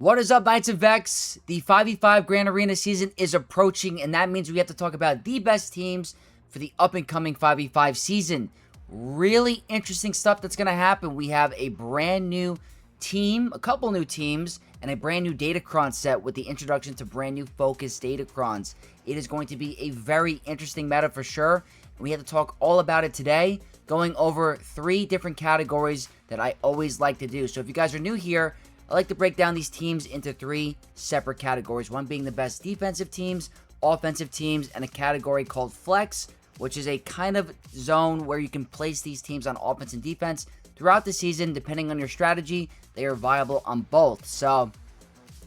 What is up, Knights of Vex? The 5v5 Grand Arena season is approaching, and that means we have to talk about the best teams for the up-and-coming 5v5 season. Really interesting stuff that's going to happen. We have a brand new team, a couple new teams, and a brand new Datacron set with the introduction to brand new focused Datacrons. It is going to be a very interesting meta for sure, and we have to talk all about it today, going over 3 different categories that I always like to do. So if you guys are new here, I like to break down these teams into 3 separate categories. One being the best defensive teams, offensive teams, and a category called Flex, which is a kind of zone where you can place these teams on offense and defense throughout the season. Depending on your strategy, they are viable on both. So,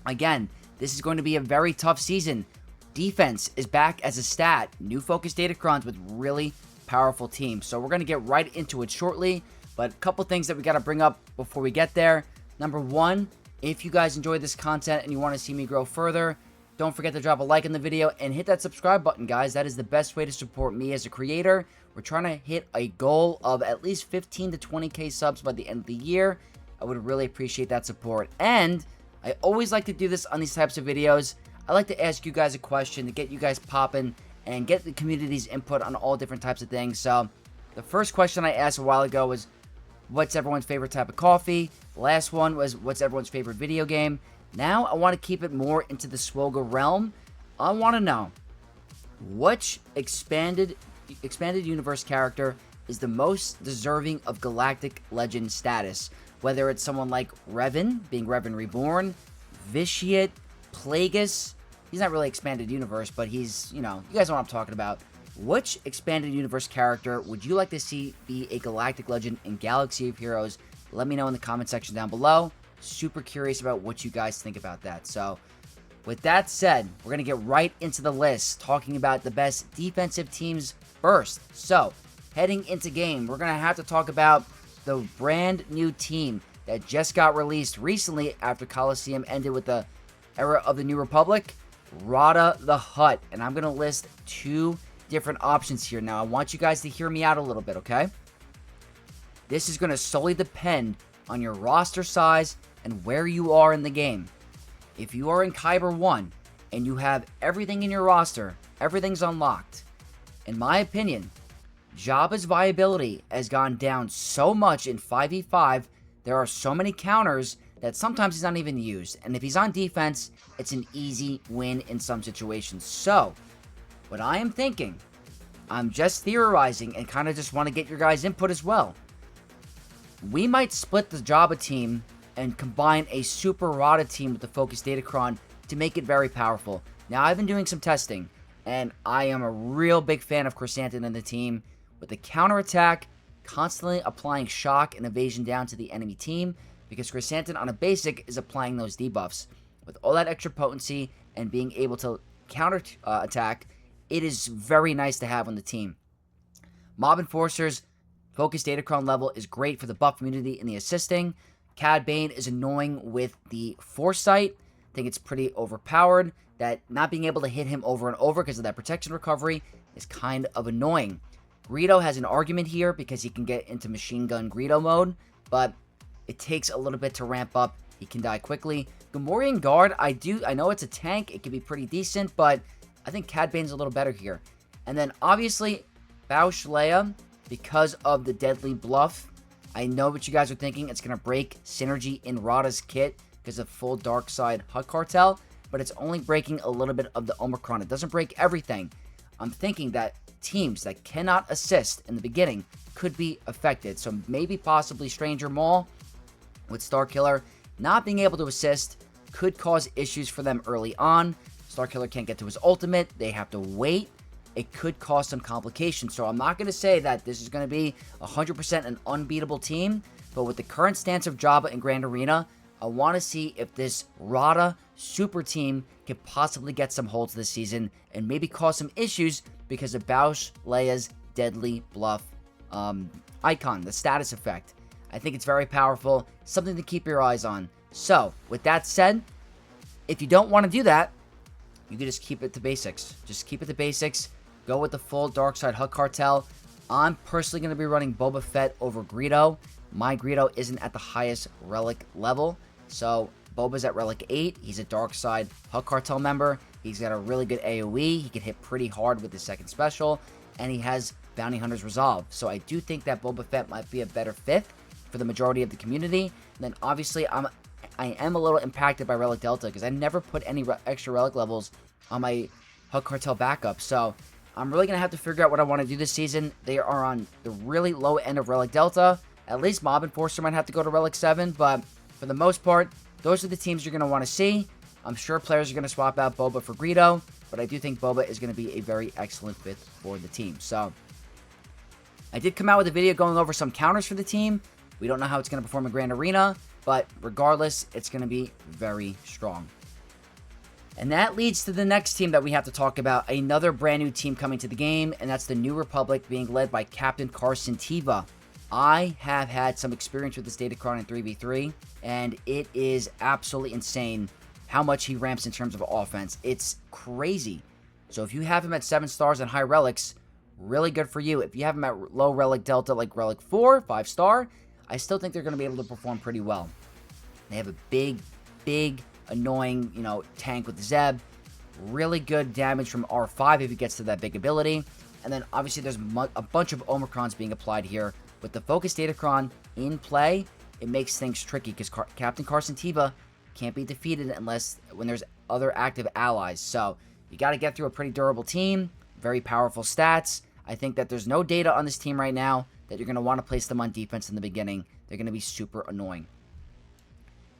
again, this is going to be a very tough season. Defense is back as a stat. New focused Datacrons with really powerful teams. So we're going to get right into it shortly. But a couple things that we got to bring up before we get there. Number 1, if you guys enjoyed this content and you want to see me grow further, don't forget to drop a like on the video and hit that subscribe button, guys. That is the best way to support me as a creator. We're trying to hit a goal of at least 15 to 20k subs by the end of the year. I would really appreciate that support. And I always like to do this on these types of videos. I like to ask you guys a question to get you guys popping and get the community's input on all different types of things. So the first question I asked a while ago was, what's everyone's favorite type of coffee? The last one was, what's everyone's favorite video game? Now, I want to keep it more into the Swoga realm. I want to know, which expanded universe character is the most deserving of Galactic Legend status? Whether it's someone like Revan, being Revan Reborn, Vitiate, Plagueis. He's not really expanded universe, but he's, you guys know what I'm talking about. Which expanded universe character would you like to see be a Galactic Legend in Galaxy of Heroes? Let me know in the comment section down below. Super curious about what you guys think about that. So, with that said, we're going to get right into the list, talking about the best defensive teams first. So, heading into game, we're going to have to talk about the brand new team that just got released recently after Coliseum ended with the era of the New Republic, Rada the Hutt. And I'm going to list 2 different options here. Now, I want you guys to hear me out a little bit, okay? This is going to solely depend on your roster size and where you are in the game. If you are in Kyber 1 and you have everything in your roster, everything's unlocked, in my opinion, Jabba's viability has gone down so much in 5v5. There are so many counters that sometimes he's not even used. And if he's on defense, it's an easy win in some situations. So, what I am thinking, I'm just theorizing and kind of just want to get your guys' input as well. We might split the Jabba team and combine a Super Rada team with the focused Datacron to make it very powerful. Now, I've been doing some testing, and I am a real big fan of Chrysanthemum in the team. With the counterattack, constantly applying shock and evasion down to the enemy team, because Chrysanthemum on a basic is applying those debuffs. With all that extra potency and being able to counter attack, it is very nice to have on the team. Mob Enforcer's focused Datacron level is great for the buff immunity and the assisting. Cad Bane is annoying with the Foresight. I think it's pretty overpowered. That not being able to hit him over and over because of that protection recovery is kind of annoying. Greedo has an argument here because he can get into machine gun Greedo mode, but it takes a little bit to ramp up. He can die quickly. Gamorrean Guard, I know it's a tank. It can be pretty decent, but I think Cad Bane's a little better here. And then, obviously, Bausch Leia, because of the deadly bluff. I know what you guys are thinking. It's going to break synergy in Rada's kit because of full dark side Hutt Cartel, but it's only breaking a little bit of the Omicron. It doesn't break everything. I'm thinking that teams that cannot assist in the beginning could be affected. So maybe possibly Stranger Maul with Starkiller not being able to assist could cause issues for them early on. Starkiller can't get to his ultimate. They have to wait. It could cause some complications. So I'm not going to say that this is going to be 100% an unbeatable team, but with the current stance of Jabba in Grand Arena, I want to see if this Rada super team could possibly get some holds this season and maybe cause some issues because of Bausch Leia's deadly bluff icon, the status effect. I think it's very powerful, something to keep your eyes on. So, with that said, if you don't want to do that, you can just keep it to basics. Just keep it to basics. Go with the full dark side Hutt Cartel. I'm personally going to be running Boba Fett over Greedo. My Greedo isn't at the highest relic level, so Boba's at Relic 8. He's a Dark Side Hug Cartel member. He's got a really good AoE. He can hit pretty hard with his second special. And he has Bounty Hunter's Resolve. So I do think that Boba Fett might be a better fit for the majority of the community. And then obviously I am a little impacted by Relic Delta because I never put any extra Relic levels on my Hug Cartel backup. So I'm really going to have to figure out what I want to do this season. They are on the really low end of Relic Delta. At least Mob Enforcer might have to go to Relic 7. But for the most part, those are the teams you're going to want to see. I'm sure players are going to swap out Boba for Greedo. But I do think Boba is going to be a very excellent fit for the team. So I did come out with a video going over some counters for the team. We don't know how it's going to perform in Grand Arena. But regardless, it's going to be very strong. And that leads to the next team that we have to talk about. Another brand new team coming to the game. And that's the New Republic being led by Captain Carson Teva. I have had some experience with this Datacron in 3v3. And it is absolutely insane how much he ramps in terms of offense. It's crazy. So if you have him at 7 stars and high relics, really good for you. If you have him at low relic delta like relic 4, 5 star, I still think they're going to be able to perform pretty well. They have a big, annoying, tank with Zeb. Really good damage from R5 if he gets to that big ability. And then obviously there's a bunch of Omicrons being applied here. With the Focus Datacron in play, it makes things tricky because Captain Carson Teva can't be defeated unless when there's other active allies. So you got to get through a pretty durable team. Very powerful stats. I think that there's no data on this team right now that you're going to want to place them on defense in the beginning. They're going to be super annoying.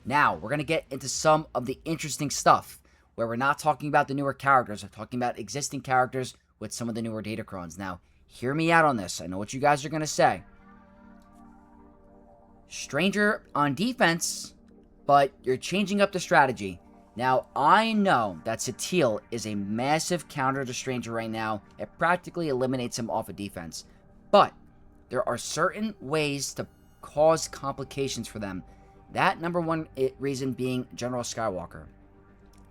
Now, we're going to get into some of the interesting stuff where we're not talking about the newer characters. We're talking about existing characters with some of the newer Datacrons. Now, hear me out on this. I know what you guys are going to say. Stranger on defense, but you're changing up the strategy. Now, I know that Satele is a massive counter to Stranger right now. It practically eliminates him off of defense. But there are certain ways to cause complications for them. That number one reason being General Skywalker.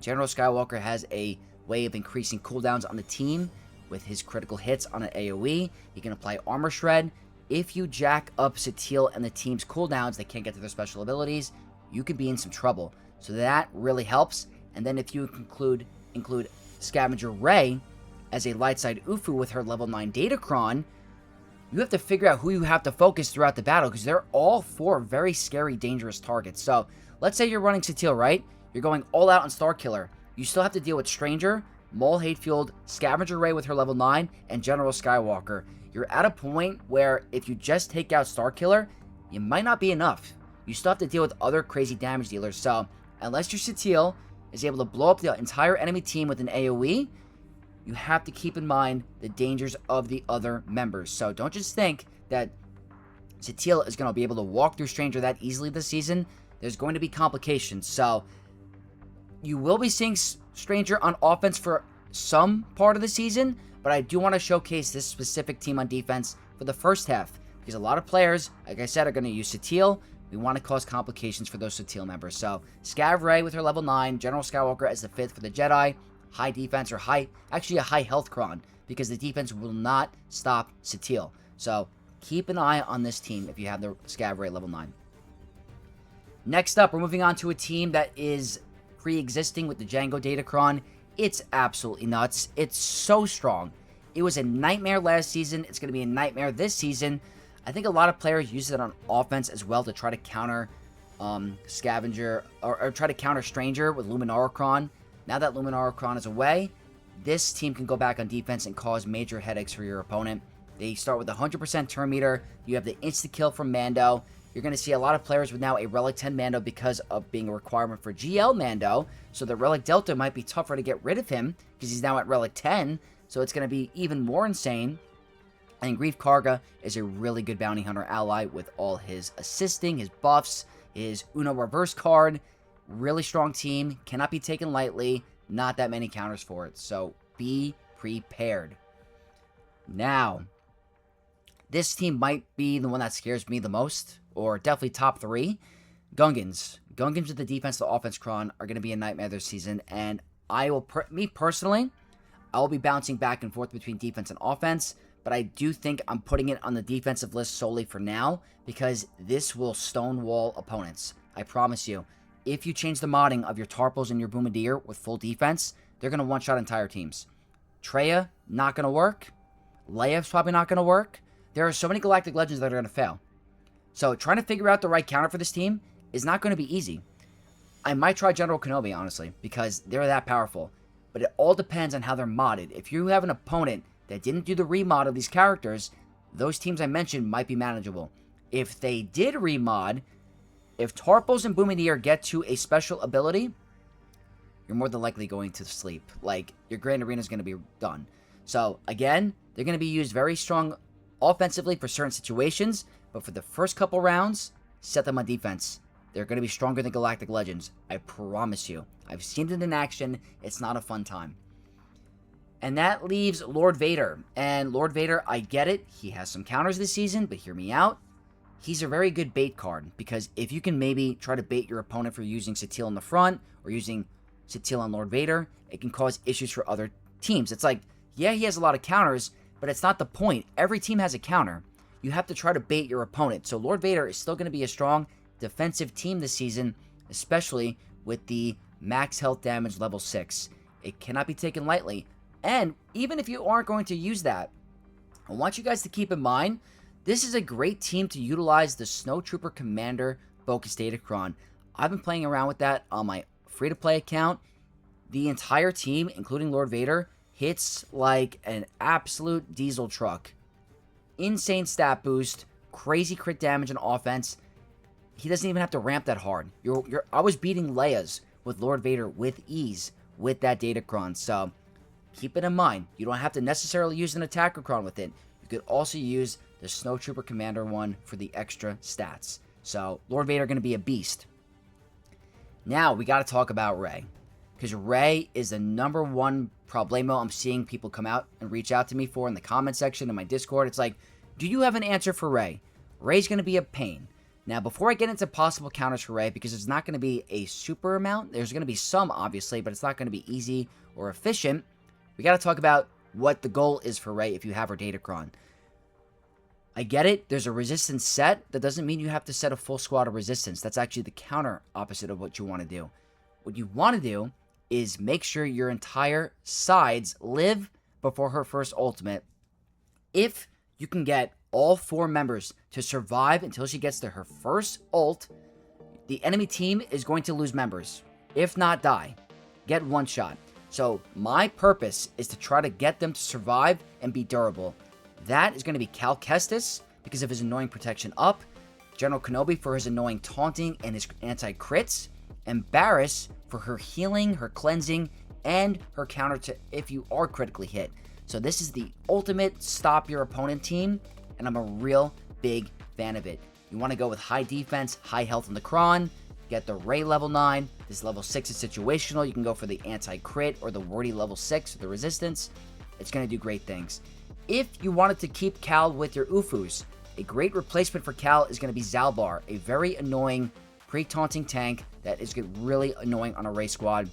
General Skywalker has a way of increasing cooldowns on the team with his critical hits on an AoE. He can apply Armor Shred. If you jack up Satele and the team's cooldowns, they can't get to their special abilities, you could be in some trouble. So that really helps. And then if you include Scavenger Ray as a light side Ufu with her level 9 Datacron, you have to figure out who you have to focus throughout the battle because they're all 4 very scary, dangerous targets. So let's say you're running Satele, right? You're going all out on Starkiller. You still have to deal with Stranger, Maul Hate-Fueled, Scavenger Ray with her level 9, and General Skywalker. You're at a point where if you just take out Starkiller, you might not be enough. You still have to deal with other crazy damage dealers. So unless your Satele is able to blow up the entire enemy team with an AoE, you have to keep in mind the dangers of the other members. So don't just think that Satele is going to be able to walk through Stranger that easily this season. There's going to be complications. So you will be seeing Stranger on offense for some part of the season, but I do want to showcase this specific team on defense for the first half because a lot of players, like I said, are going to use Satele. We want to cause complications for those Satele members. So Scav Ray with her level 9, General Skywalker as the 5th for the Jedi, high defense or actually a high health cron because the defense will not stop Satele. So keep an eye on this team if you have the Scav Ray level 9. Next up, we're moving on to a team that is pre-existing with the Django Datacron. It's absolutely nuts. It's so strong. It was a nightmare last season. It's going to be a nightmare this season. I think a lot of players use it on offense as well to try to counter Scavenger or try to counter Stranger with Luminarchron. Now that Luminarchron is away, this team can go back on defense and cause major headaches for your opponent. They start with 100% turn meter. You have the insta-kill from Mando. You're going to see a lot of players with now a Relic 10 Mando because of being a requirement for GL Mando. So the Relic Delta might be tougher to get rid of him because he's now at Relic 10. So it's going to be even more insane. And Grief Karga is a really good bounty hunter ally with all his assisting, his buffs, his Uno reverse card. Really strong team. Cannot be taken lightly. Not that many counters for it. So be prepared. Now, this team might be the one that scares me the most. Or definitely top 3. Gungans. Gungans with the defense to offense cron are going to be a nightmare this season. And me personally, I will be bouncing back and forth between defense and offense. But I do think I'm putting it on the defensive list solely for now. Because this will stonewall opponents. I promise you. if you change the modding of your Tarpals and your Bombardier with full defense, they're going to one-shot entire teams. Treya, not going to work. Leia's probably not going to work. There are so many Galactic Legends that are going to fail. So trying to figure out the right counter for this team is not going to be easy. I might try General Kenobi, honestly, because they're that powerful. But it all depends on how they're modded. If you have an opponent that didn't do the remod of these characters, those teams I mentioned might be manageable. If they did remod, if Tarpals and Bombardier get to a special ability, you're more than likely going to sleep. Like, your Grand Arena is going to be done. So, again, they're going to be used very strong offensively for certain situations, but for the first couple rounds, set them on defense. They're going to be stronger than Galactic Legends. I promise you. I've seen it in action. It's not a fun time. And that leaves Lord Vader. And Lord Vader, I get it. He has some counters this season, but hear me out. He's a very good bait card, because if you can maybe try to bait your opponent for using Satele in the front, or using Satele on Lord Vader, it can cause issues for other teams. It's like, yeah, he has a lot of counters, but it's not the point. Every team has a counter. You have to try to bait your opponent. So Lord Vader is still going to be a strong defensive team this season, especially with the max health damage level 6. It cannot be taken lightly. And even if you aren't going to use that, I want you guys to keep in mind, this is a great team to utilize the Snowtrooper Commander Focus Datacron. I've been playing around with that on my free-to-play account. The entire team, including Lord Vader, hits like an absolute diesel truck. Insane stat boost, crazy crit damage and offense. He doesn't even have to ramp that hard. I was beating Leia's with Lord Vader with ease with that Datacron. So keep it in mind. You don't have to necessarily use an Attackercron with it. You could also use the Snowtrooper Commander one for the extra stats. So Lord Vader going to be a beast. Now we got to talk about Rey, because Rey is the #1 problemo I'm seeing people come out and reach out to me for in the comment section in my Discord. It's like, do you have an answer for Rey? Rey's going to be a pain. Now, before I get into possible counters for Rey, because it's not going to be a super amount, there's going to be some, obviously, but it's not going to be easy or efficient, we got to talk about what the goal is for Rey if you have her Datacron. I get it, there's a resistance set. That doesn't mean you have to set a full squad of resistance. That's actually the counter opposite of what you want to do. What you want to do is make sure your entire sides live before her first ultimate. If you can get all 4 members to survive until she gets to her first ult, the enemy team is going to lose members. If not, die. Get one shot. So my purpose is to try to get them to survive and be durable. That is going to be Cal Kestis because of his annoying protection up, General Kenobi for his annoying taunting and his anti-crits, and Barriss for her healing, her cleansing, and her counter to if you are critically hit. So this is the ultimate stop your opponent team, and I'm a real big fan of it. You want to go with high defense, high health in the Kron, get the Rey level 9. This level 6 is situational. You can go for the anti-crit or the wordy level 6, the resistance. It's going to do great things. If you wanted to keep Cal with your Ufus, a great replacement for Cal is going to be Zalbar, a very annoying pre-taunting tank that is really annoying on a Rey squad.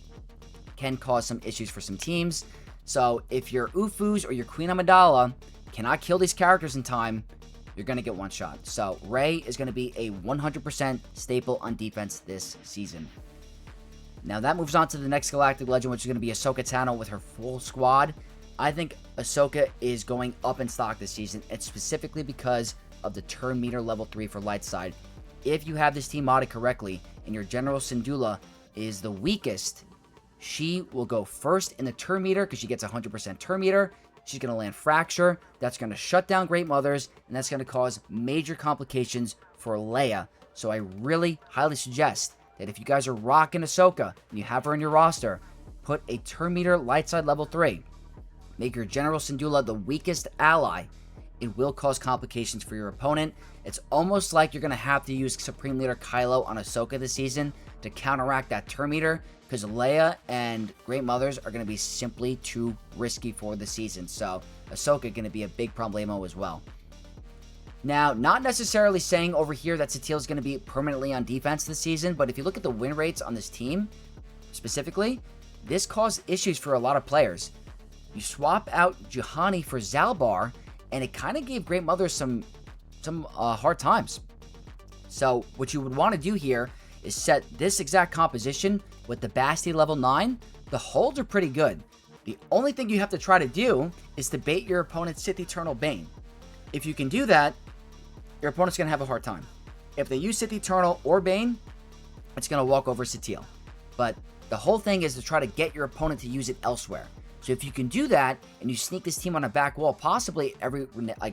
Can cause some issues for some teams. So if your Ufus or your Queen Amidala cannot kill these characters in time, you're going to get one shot. So Rey is going to be a 100% staple on defense this season. Now that moves on to the next Galactic Legend, which is going to be Ahsoka Tano with her full squad. I think Ahsoka is going up in stock this season, and specifically because of the turn meter level 3 for light side. If you have this team modded correctly, and your General Syndulla is the weakest, she will go first in the turn meter because she gets 100% turn meter. She's going to land Fracture. That's going to shut down Great Mothers, and that's going to cause major complications for Leia. So I really highly suggest that if you guys are rocking Ahsoka and you have her in your roster, put a turn meter light side level 3. Make your General Syndulla the weakest ally. It will cause complications for your opponent. It's almost like you're going to have to use Supreme Leader Kylo on Ahsoka this season to counteract that turn meter, because Leia and Great Mothers are going to be simply too risky for the season. So Ahsoka going to be a big problemo as well. Now, not necessarily saying over here that Satele is going to be permanently on defense this season, but if you look at the win rates on this team, specifically, this caused issues for a lot of players. You swap out Juhani for Zalbar, and it kind of gave Great Mother some hard times. So what you would want to do here is set this exact composition with the Basti level 9. The holds are pretty good. The only thing you have to try to do is to bait your opponent's Sith Eternal Bane. If you can do that, your opponent's going to have a hard time. If they use Sith Eternal or Bane, it's going to walk over Satil. But the whole thing is to try to get your opponent to use it elsewhere. So if you can do that, and you sneak this team on a back wall, possibly every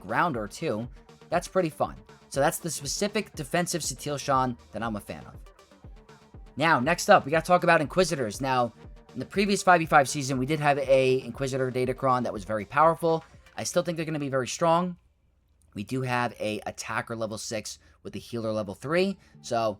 round or two, that's pretty fun. So that's the specific defensive Satil Shan that I'm a fan of. Now, next up, we got to talk about Inquisitors. Now, in the previous 5v5 season, we did have a Inquisitor Datacron that was very powerful. I still think they're going to be very strong. We do have a attacker level 6 with a healer level 3. So,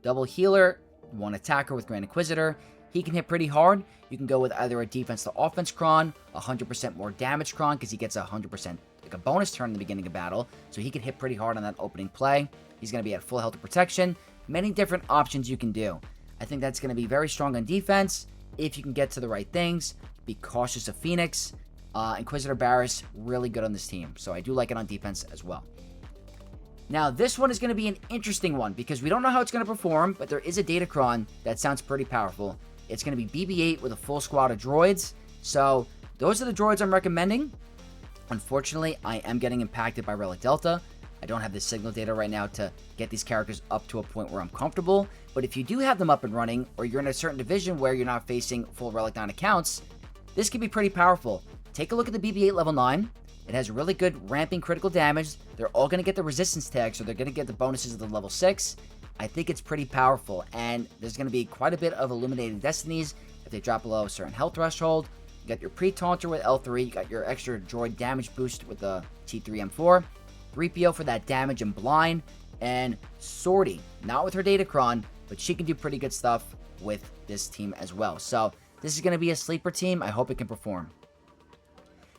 double healer, one attacker with Grand Inquisitor. He can hit pretty hard. You can go with either a defense to offense cron, 100% more damage cron, because he gets 100% like a bonus turn in the beginning of battle. So he can hit pretty hard on that opening play. He's going to be at full health of protection. Many different options you can do. I think that's going to be very strong on defense. If you can get to the right things, be cautious of Phoenix. Inquisitor Barris, really good on this team. So I do like it on defense as well. Now, this one is going to be an interesting one because we don't know how it's going to perform, but there is a Datacron that sounds pretty powerful. It's going to be BB-8 with a full squad of droids. So those are the droids I'm recommending. Unfortunately, I am getting impacted by Relic Delta. I don't have the signal data right now to get these characters up to a point where I'm comfortable. But if you do have them up and running, or you're in a certain division where you're not facing full Relic 9 accounts, this can be pretty powerful. Take a look at the BB-8 level 9. It has really good ramping critical damage. They're all going to get the resistance tag, so they're going to get the bonuses of the level 6. I think it's pretty powerful, and there's going to be quite a bit of Illuminating Destinies if they drop below a certain health threshold. You got your pre-taunter with L3, you got your extra droid damage boost with the T3M4, 3PO for that damage and blind, and Sortie, not with her Datacron, but she can do pretty good stuff with this team as well. So this is going to be a sleeper team. I hope it can perform.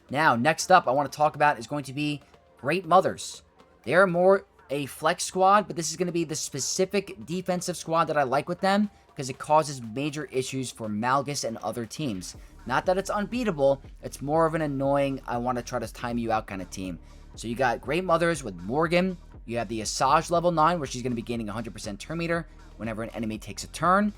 Now, next up I want to talk about is going to be Great Mothers. They are more a flex squad, but this is going to be the specific defensive squad that I like with them because it causes major issues for Malgus and other teams. Not that it's unbeatable, it's more of an annoying, I want to try to time you out kind of team. So you got Great Mothers with Morgan. You have the Asajj level 9, where she's going to be gaining 100% turn meter whenever an enemy takes a turn.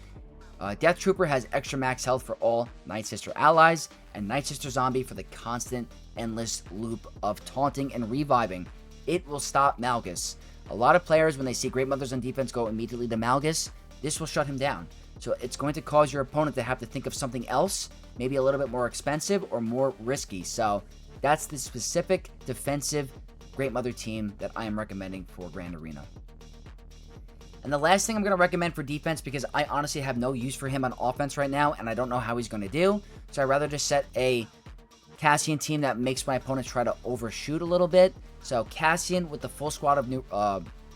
Death Trooper has extra max health for all Night Sister allies, and Night Sister Zombie for the constant, endless loop of taunting and reviving. It will stop Malgus. A lot of players, when they see Great Mothers on defense, go immediately to Malgus. This will shut him down. So it's going to cause your opponent to have to think of something else, maybe a little bit more expensive or more risky. So that's the specific defensive Great Mother team that I am recommending for Grand Arena. And the last thing I'm going to recommend for defense, because I honestly have no use for him on offense right now, and I don't know how he's going to do. So I'd rather just set a Cassian team that makes my opponents try to overshoot a little bit. So Cassian with the full squad of new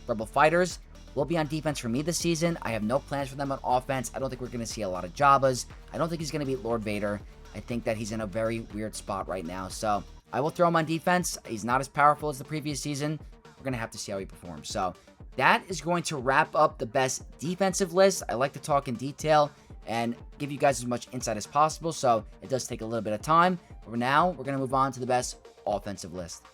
Rebel fighters will be on defense for me this season. I have no plans for them on offense. I don't think we're going to see a lot of Jabbas. I don't think he's going to beat Lord Vader. I think that he's in a very weird spot right now. So I will throw him on defense. He's not as powerful as the previous season. We're going to have to see how he performs. So that is going to wrap up the best defensive list. I like to talk in detail and give you guys as much insight as possible. So it does take a little bit of time. But now we're going to move on to the best offensive list.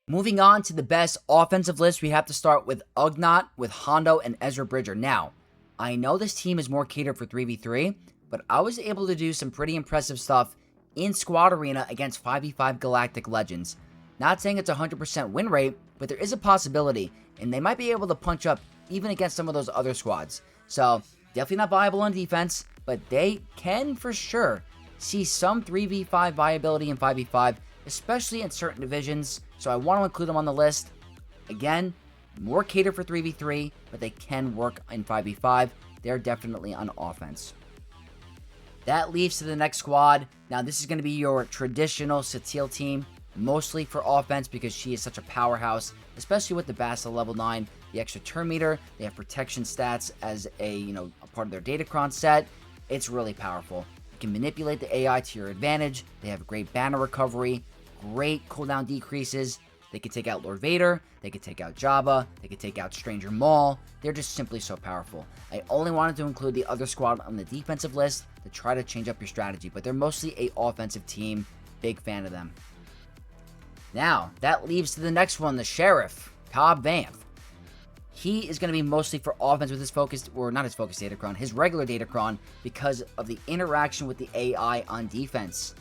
Moving on to the best offensive list, we have to start with Ugnaught, with Hondo, and Ezra Bridger. Now, I know this team is more catered for 3v3, but I was able to do some pretty impressive stuff in Squad Arena against 5v5 Galactic Legends. Not saying it's a 100% win rate, but there is a possibility, and they might be able to punch up even against some of those other squads. So, definitely not viable on defense, but they can for sure see some 3v5 viability in 5v5, especially in certain divisions. So I want to include them on the list. Again, more catered for 3v3, but they can work in 5v5. They're definitely on offense. That leads to the next squad. Now, this is going to be your traditional Satil team, mostly for offense because she is such a powerhouse, especially with the Basta level 9, the extra turn meter. They have protection stats as a part of their Datacron set. It's really powerful. You can manipulate the AI to your advantage. They have great banner recovery, great cooldown decreases. They could take out Lord Vader, they could take out Jabba, they could take out Stranger Maul. They're just simply so powerful. I only wanted to include the other squad on the defensive list to try to change up your strategy, but they're mostly a offensive team. Big fan of them. Now, that leads to the next one, the Sheriff, Cobb Vanth. he is going to be mostly for offense with his focused, or not his focused Datacron, his regular Datacron, because of the interaction with the AI on defense.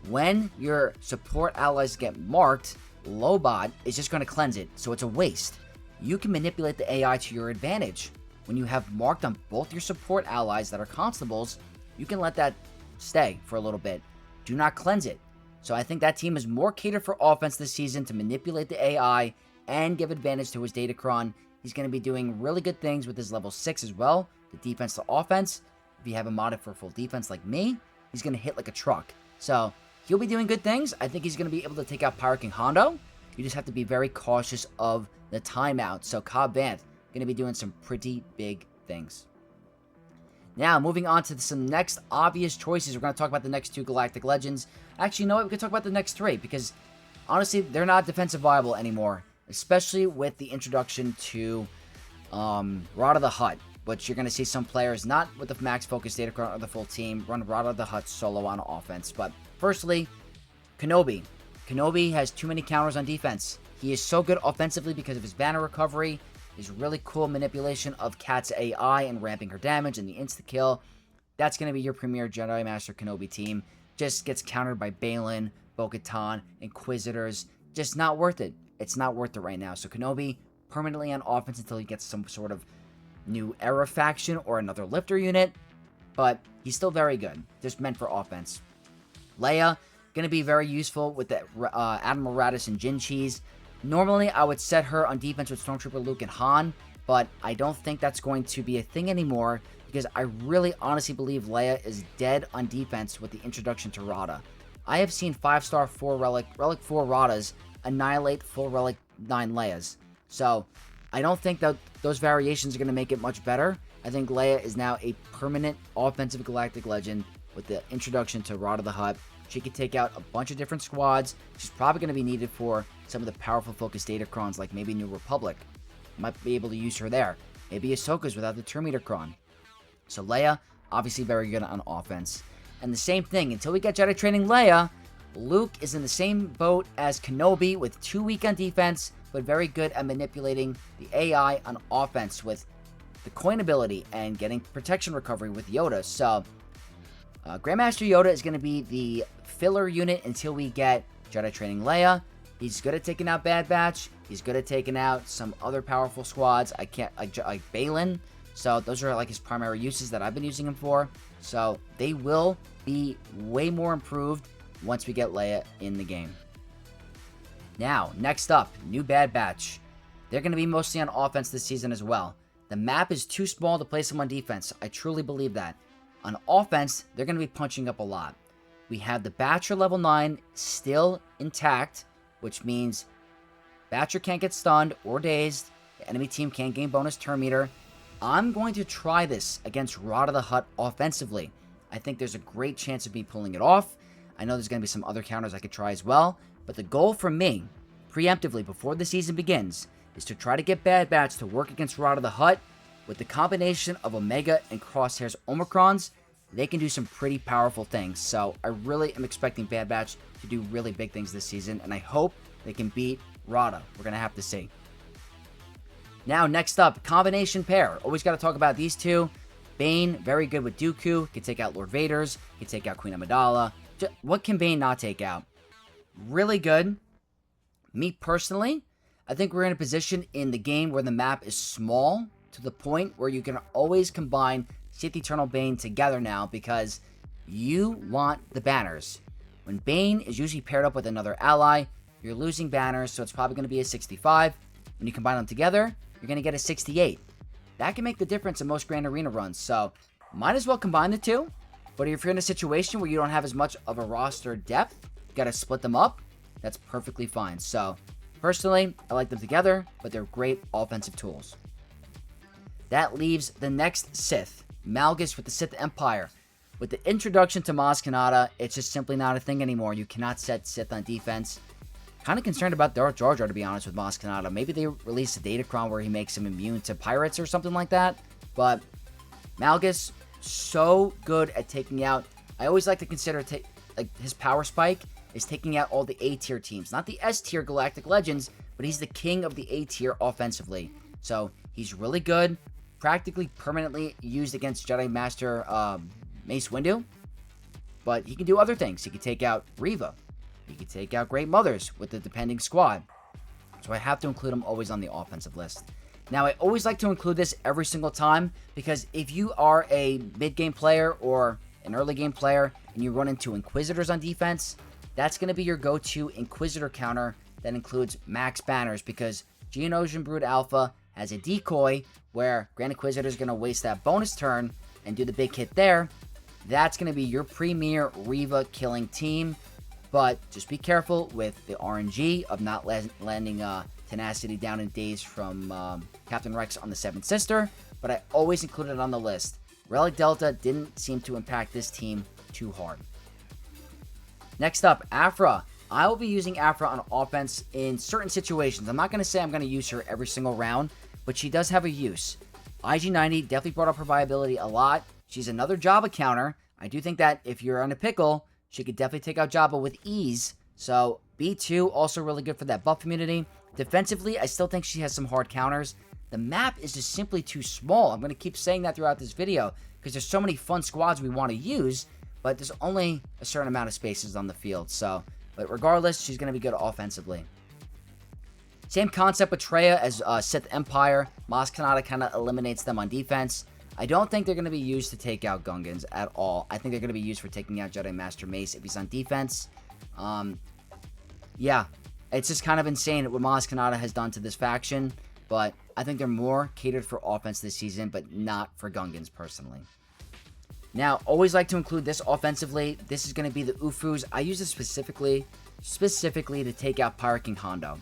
When your support allies get marked, Lobot is just going to cleanse it, so it's a waste. You can manipulate the AI to your advantage. When you have marked on both your support allies that are constables, you can let that stay for a little bit. Do not cleanse it. So I think that team is more catered for offense this season to manipulate the AI and give advantage to his Datacron. He's going to be doing really good things with his level 6 as well, the defense to offense. If you have him modded for full defense like me, he's going to hit like a truck. So he'll be doing good things. I think he's going to be able to take out Pyro King Hondo. You just have to be very cautious of the timeout. So Cobb Vanth going to be doing some pretty big things. Now, moving on to some next obvious choices. We're going to talk about the next 2 Galactic Legends. Actually, you know what? We can talk about the next 3, because honestly, they're not defensive viable anymore, especially with the introduction to Rada the Hutt, which you're going to see some players, not with the max focus Datacron or the full team, run Rada the Hutt solo on offense. But firstly, Kenobi. Kenobi has too many counters on defense. He is so good offensively because of his banner recovery, his really cool manipulation of Kat's AI and ramping her damage and the insta-kill. That's going to be your premier Jedi Master Kenobi team. Just gets countered by Balin, Bo-Katan, Inquisitors. Just not worth it. It's not worth it right now. So Kenobi, permanently on offense until he gets some sort of new era faction or another lifter unit. But he's still very good. Just meant for offense. Leia, going to be very useful with the Admiral Raddus and Jin Cheese. Normally, I would set her on defense with Stormtrooper Luke and Han, but I don't think that's going to be a thing anymore, because I really honestly believe Leia is dead on defense with the introduction to Rada. I have seen 5-star 4 Relic 4 Radas annihilate full Relic 9 Leias. So, I don't think that those variations are going to make it much better. I think Leia is now a permanent offensive Galactic Legend with the introduction to Rada the Hutt. She can take out a bunch of different squads. She's probably going to be needed for some of the powerful focused Datacrons, like maybe New Republic. Might be able to use her there. Maybe Ahsoka's without the Terminatorcron. So Leia, obviously very good on offense. And the same thing, until we get Jedi training Leia, Luke is in the same boat as Kenobi with 2 weak on defense, but very good at manipulating the AI on offense with the coin ability and getting protection recovery with Yoda. So Grandmaster Yoda is going to be the filler unit until we get Jedi training Leia. He's good at taking out Bad Batch. He's good at taking out some other powerful squads. Like Balin. So those are like his primary uses that I've been using him for. So they will be way more improved once we get Leia in the game. Now, next up, new Bad Batch. They're going to be mostly on offense this season as well. The map is too small to place them on defense. I truly believe that. On offense, they're going to be punching up a lot. We have the Batcher level 9 still intact, which means Batcher can't get stunned or dazed. The enemy team can't gain bonus turn meter. I'm going to try this against Rada the Hutt offensively. I think there's a great chance of me pulling it off. I know there's going to be some other counters I could try as well. But the goal for me, preemptively before the season begins, is to try to get Bad Batch to work against Rada the Hutt. With the combination of Omega and Crosshair's Omicrons, they can do some pretty powerful things. So I really am expecting Bad Batch to do really big things this season, and I hope they can beat Rada. We're going to have to see. Now, next up, combination pair. Always got to talk about these two. Bane, very good with Dooku. Can take out Lord Vader's. Can take out Queen Amidala. What can Bane not take out? Really good. Me personally, I think we're in a position in the game where the map is small to the point where you can always combine Sith Eternal Bane together now, because you want the banners. When Bane is usually paired up with another ally, you're losing banners, so it's probably going to be a 65. When you combine them together, you're going to get a 68. That can make the difference in most Grand Arena runs, so might as well combine the two. But if you're in a situation where you don't have as much of a roster depth, you got to split them up, that's perfectly fine. So, personally, I like them together, but they're great offensive tools. That leaves the next Sith, Malgus with the Sith Empire. With the introduction to Maz Kanata, it's just simply not a thing anymore. You cannot set Sith on defense. Kind of concerned about Darth Jar Jar, to be honest, with Maz Kanata. Maybe they release a Datacron where he makes him immune to pirates or something like that. But Malgus, so good at taking out. I always like to consider like his power spike is taking out all the A tier teams, not the S tier Galactic Legends, but he's the king of the A tier offensively. So he's really good, practically permanently used against Jedi Master Mace Windu. But he can do other things. He can take out Reva. He can take out Great Mothers with the depending squad. So I have to include him always on the offensive list. Now, I always like to include this every single time because if you are a mid-game player or an early game player and you run into Inquisitors on defense, that's going to be your go-to Inquisitor counter that includes max banners because Geonosian Brood Alpha has a decoy where Grand Inquisitor is going to waste that bonus turn and do the big hit there. That's going to be your premier Reva killing team, but just be careful with the RNG of not landing Tenacity down in days from Captain Rex on the Seventh Sister, but I always include it on the list. Relic Delta didn't seem to impact this team too hard. Next up, Aphra. I will be using Aphra on offense in certain situations. I'm not going to say I'm going to use her every single round, but she does have a use. IG90 definitely brought up her viability a lot. She's another Jabba counter. I do think that if you're on a pickle, she could definitely take out Jabba with ease. So B2, also really good for that buff immunity. Defensively, I still think she has some hard counters. The map is just simply too small. I'm going to keep saying that throughout this video because there's so many fun squads we want to use, but there's only a certain amount of spaces on the field. So, but regardless, she's going to be good offensively. Same concept with Traya as Sith Empire. Maz Kanata kind of eliminates them on defense. I don't think they're going to be used to take out Gungans at all. I think they're going to be used for taking out Jedi Master Mace if he's on defense. Yeah, it's just kind of insane what Maz Kanata has done to this faction, but I think they're more catered for offense this season, but not for Gungans personally. Now, always like to include this offensively. This is going to be the Ufus. I use this specifically to take out Pirate King Hondo.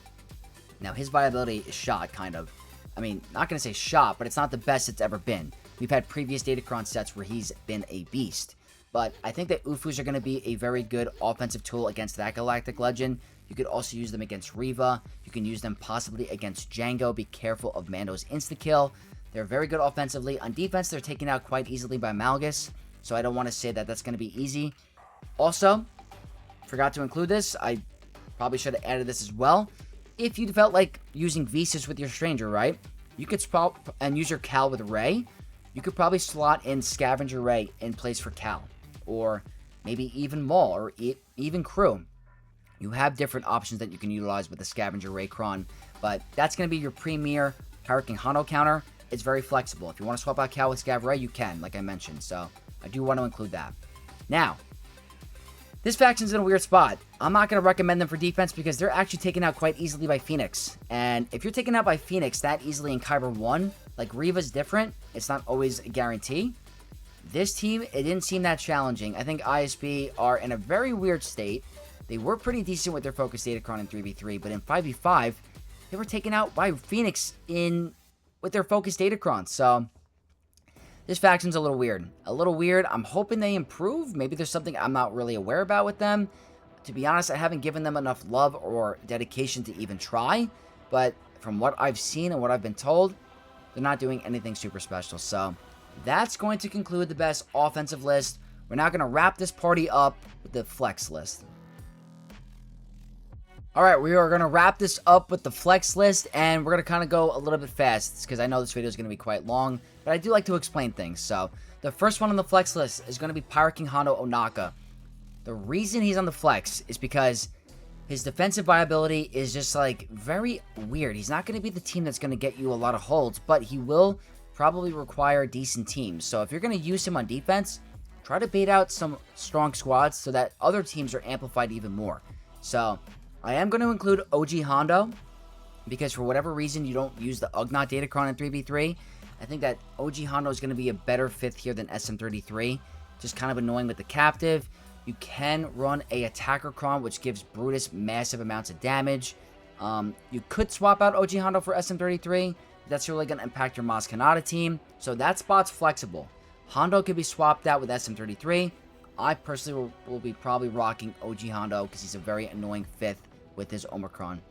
Now, his viability is shot, kind of. I mean, not going to say shot, but it's not the best it's ever been. We've had previous Datacron sets where he's been a beast. But I think that Ufus are going to be a very good offensive tool against that Galactic Legend. You could also use them against Reva. You can use them possibly against Django. Be careful of Mando's insta-kill. They're very good offensively. On defense, they're taken out quite easily by Malgus. So I don't want to say that that's going to be easy. Also, forgot to include this. I probably should have added this as well. If you felt like using Visas with your Stranger, right? You could swap and use your Cal with Rey. You could probably slot in Scavenger Rey in place for Cal. Or maybe even Maul or even Crew. You have different options that you can utilize with the Scavenger Rey Cron. But that's going to be your premier Pirate King Hondo counter. It's very flexible. If you want to swap out Cal with Scav Rey, you can, like I mentioned. So I do want to include that. Now, this faction's in a weird spot. I'm not going to recommend them for defense because they're actually taken out quite easily by Phoenix. And if you're taken out by Phoenix that easily in Kyber 1, like Reva's different. It's not always a guarantee. This team, it didn't seem that challenging. I think ISB are in a very weird state. They were pretty decent with their Focus Datacron in 3v3, but in 5v5, they were taken out by Phoenix with their Focus Datacron. So this faction's a little weird. I'm hoping they improve. Maybe there's something I'm not really aware about with them. To be honest, I haven't given them enough love or dedication to even try. But from what I've seen and what I've been told, they're not doing anything super special. So that's going to conclude the best offensive list. We're now going to wrap this party up with the flex list. Alright, we are going to wrap this up with the flex list, and we're going to kind of go a little bit fast, because I know this video is going to be quite long, but I do like to explain things. So, the first one on the flex list is going to be Pirate King Hondo Onaka. The reason he's on the flex is because his defensive viability is just, like, very weird. He's not going to be the team that's going to get you a lot of holds, but he will probably require decent teams. So, if you're going to use him on defense, try to bait out some strong squads so that other teams are amplified even more. So, I am going to include OG Hondo, because for whatever reason you don't use the Ugnaught Datacron in 3v3. I think that OG Hondo is going to be a better fifth here than SM33. Just kind of annoying with the captive. You can run a Attacker Cron, which gives Brutus massive amounts of damage. You could swap out OG Hondo for SM33. That's really going to impact your Maz Kanata team. So that spot's flexible. Hondo could be swapped out with SM33. I personally will be probably rocking OG Hondo because he's a very annoying fifth with his Omicron.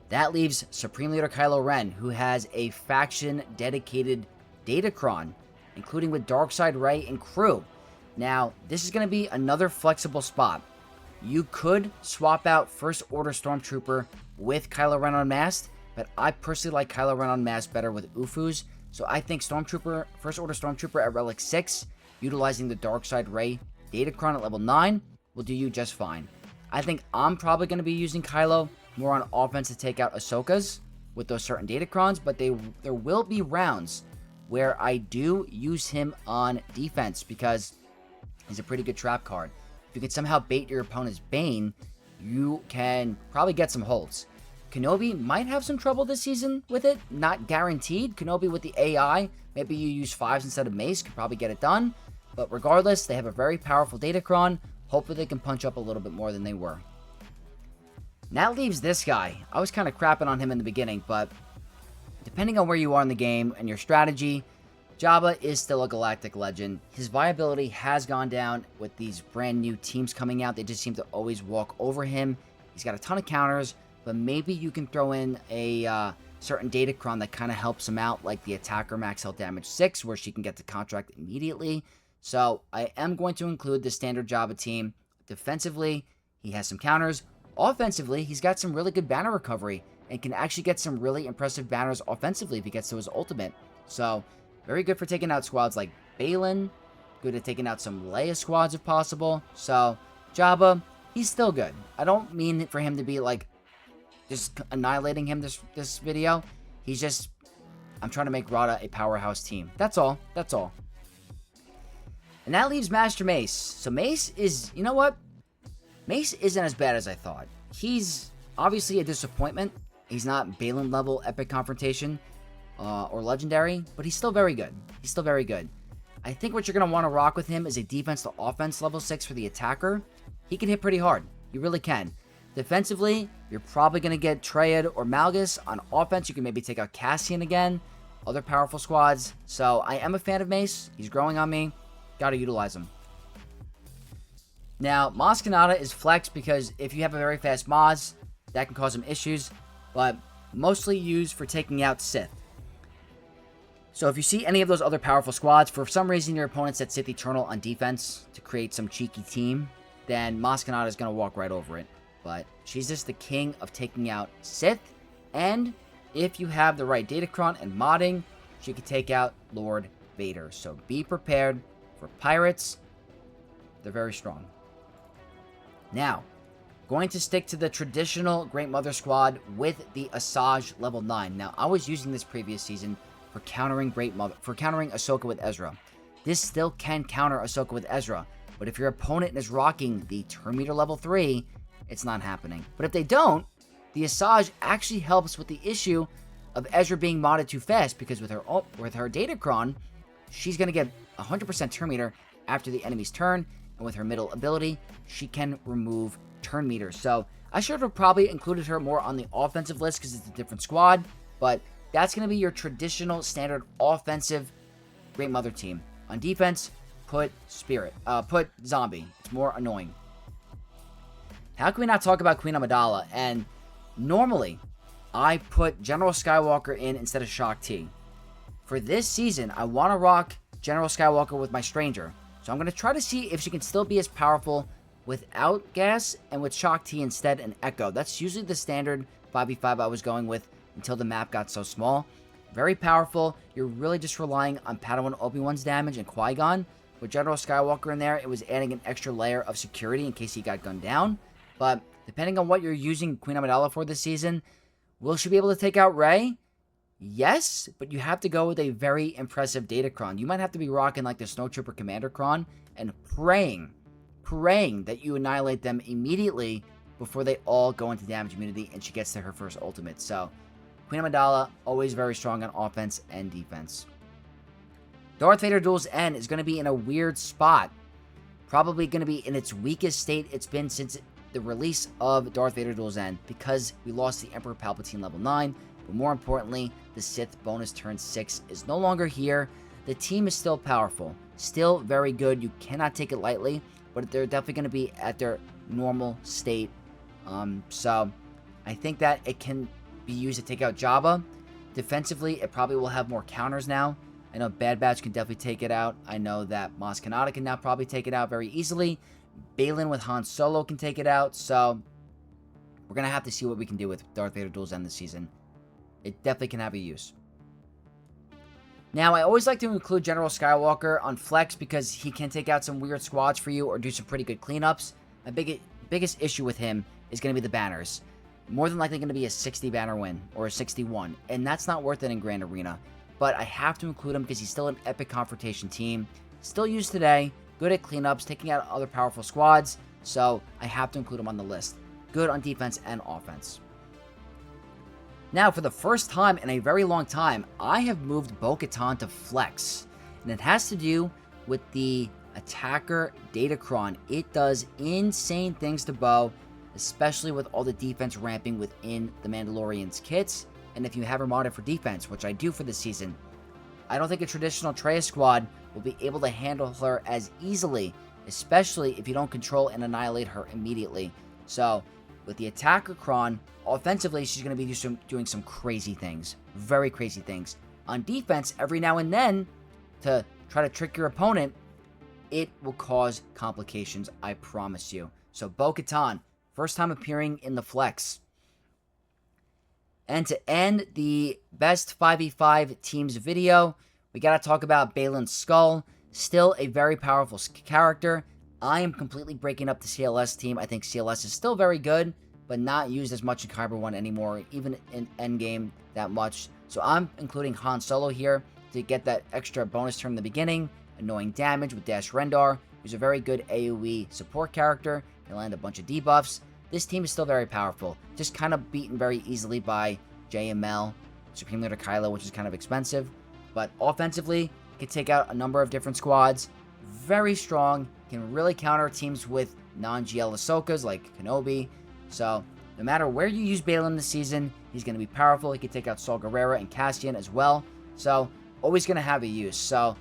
That leaves Supreme Leader Kylo Ren, who has a faction-dedicated Datacron, including with Darkseid Rey and Crew. Now, this is going to be another flexible spot. You could swap out First Order Stormtrooper with Kylo Ren Unmasked. but I personally like Kylo Ren Unmasked better with Ufus, so I think Stormtrooper, First Order Stormtrooper at Relic 6, utilizing the Darkside Ray Datacron at level 9, will do you just fine. I think I'm probably going to be using Kylo more on offense to take out Ahsoka's with those certain Datacrons, but there will be rounds where I do use him on defense because he's a pretty good trap card. If you can somehow bait your opponent's Bane, you can probably get some holds. Kenobi might have some trouble this season with it. Not guaranteed. Kenobi with the AI, maybe you use 5s instead of Mace, could probably get it done. But regardless, they have a very powerful Datacron. Hopefully they can punch up a little bit more than they were. And that leaves this guy. I was kind of crapping on him in the beginning, but depending on where you are in the game and your strategy, Jabba is still a galactic legend. His viability has gone down with these brand new teams coming out. They just seem to always walk over him. He's got a ton of counters, but maybe you can throw in a certain Datacron that kind of helps him out, like the Attacker Max Health Damage 6, where she can get the contract immediately. So I am going to include the standard Jabba team. Defensively, he has some counters. Offensively, he's got some really good banner recovery and can actually get some really impressive banners offensively if he gets to his ultimate. So very good for taking out squads like Balin. Good at taking out some Leia squads if possible. So Jabba, he's still good. I don't mean for him to be like just annihilating him this video. He's just, I'm trying to make Rada a powerhouse team. That's all. That's all. And that leaves Master Mace. So Mace is, you know what? Mace isn't as bad as I thought. He's obviously a disappointment. He's not Balin level epic confrontation or legendary, but he's still very good. He's still very good. I think what you're going to want to rock with him is a defense to offense level 6 for the attacker. He can hit pretty hard. He really can. Defensively, you're probably going to get Treyad or Malgus. On offense, you can maybe take out Cassian again. Other powerful squads. So I am a fan of Mace. He's growing on me. Got to utilize him. Now, Maz Kanata is flex because if you have a very fast Maz, that can cause some issues, but mostly used for taking out Sith. So if you see any of those other powerful squads, for some reason your opponent set Sith Eternal on defense to create some cheeky team, then Maz Kanata is going to walk right over it. But she's just the king of taking out Sith, and if you have the right Datacron and modding, she can take out Lord Vader. So be prepared for pirates. They're very strong. Now, going to stick to the traditional Great Mother squad with the Asajj level 9. Now, I was using this previous season for countering Ahsoka with Ezra. This still can counter Ahsoka with Ezra, but if your opponent is rocking the turn meter level 3, it's not happening. But if they don't, the Asajj actually helps with the issue of Ezra being modded too fast, because with her Datacron, she's going to get 100% turn meter after the enemy's turn, and with her middle ability, she can remove turn meters. So I should have probably included her more on the offensive list because it's a different squad, but that's going to be your traditional standard offensive Great Mother team. On defense, put Zombie. It's more annoying. How can we not talk about Queen Amidala? And normally, I put General Skywalker in instead of Shaak Ti. For this season, I want to rock General Skywalker with my Stranger. So I'm going to try to see if she can still be as powerful without gas and with Shaak Ti instead and Echo. That's usually the standard 5v5 I was going with until the map got so small. Very powerful. You're really just relying on Padawan Obi-Wan's damage and Qui-Gon. With General Skywalker in there, it was adding an extra layer of security in case he got gunned down. But depending on what you're using Queen Amidala for this season, will she be able to take out Rey? Yes, but you have to go with a very impressive Datacron. You might have to be rocking like the Snowtrooper Commander Cron and praying that you annihilate them immediately before they all go into damage immunity and she gets to her first ultimate. So, Queen Amidala, always very strong on offense and defense. Darth Vader Duel's End is going to be in a weird spot. Probably going to be in its weakest state it's been since the release of Darth Vader Duel's End, because we lost the Emperor Palpatine level 9, but more importantly, the Sith bonus turn 6 is no longer here. The team is still powerful, still very good. You cannot take it lightly, but they're definitely going to be at their normal state. So I think that it can be used to take out Jabba. Defensively, it probably will have more counters now. I know Bad Batch can definitely take it out. I know that Maz Kanata can now probably take it out very easily. Balin with Han Solo can take it out. So we're going to have to see what we can do with Darth Vader Duel's End this season. it definitely can have a use. Now, I always like to include General Skywalker on flex because he can take out some weird squads for you or do some pretty good cleanups. My biggest issue with him is going to be the banners. More than likely going to be a 60 banner win or a 61, and that's not worth it in Grand Arena. But I have to include him because he's still an epic confrontation team, still used today, good at cleanups, taking out other powerful squads, so I have to include him on the list. Good on defense and offense. Now, for the first time in a very long time, I have moved Bo-Katan to flex, and it has to do with the attacker Datacron. It does insane things to Bo, especially with all the defense ramping within the Mandalorian's kits, and if you have her modded for defense, which I do for this season, I don't think a traditional Traya squad will be able to handle her as easily, especially if you don't control and annihilate her immediately. So, with the attacker Kron, offensively, she's going to be doing some crazy things. Very crazy things. On defense, every now and then, to try to trick your opponent, it will cause complications, I promise you. So, Bo-Katan, first time appearing in the flex. And to end the best 5v5 teams video, we got to talk about Balin's Skull. Still a very powerful character. I am completely breaking up the CLS team. I think CLS is still very good, but not used as much in Kyber 1 anymore, even in endgame that much. So I'm including Han Solo here to get that extra bonus turn in the beginning, annoying damage with Dash Rendar, who's a very good AoE support character, and land a bunch of debuffs. This team is still very powerful, just kind of beaten very easily by JML, Supreme Leader Kylo, which is kind of expensive. But offensively, can take out a number of different squads. Very strong, can really counter teams with non-GL Ahsokas like Kenobi. So, no matter where you use Balin this season, he's going to be powerful. He can take out Saw Gerrera and Cassian as well. So, always going to have a use. So,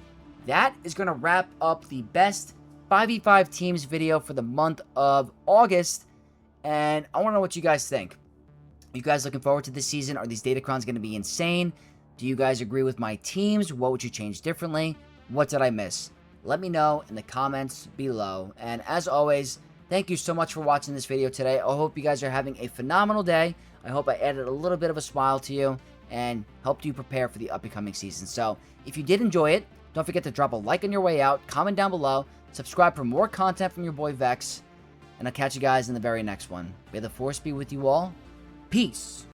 that is going to wrap up the best 5v5 teams video for the month of August. And I want to know what you guys think. Are you guys looking forward to this season? Are these Datacrons going to be insane? Do you guys agree with my teams? What would you change differently? What did I miss? Let me know in the comments below. And as always, thank you so much for watching this video today. I hope you guys are having a phenomenal day. I hope I added a little bit of a smile to you and helped you prepare for the up-and-coming season. So, if you did enjoy it, don't forget to drop a like on your way out, comment down below, subscribe for more content from your boy Vex, and I'll catch you guys in the very next one. May the Force be with you all. Peace.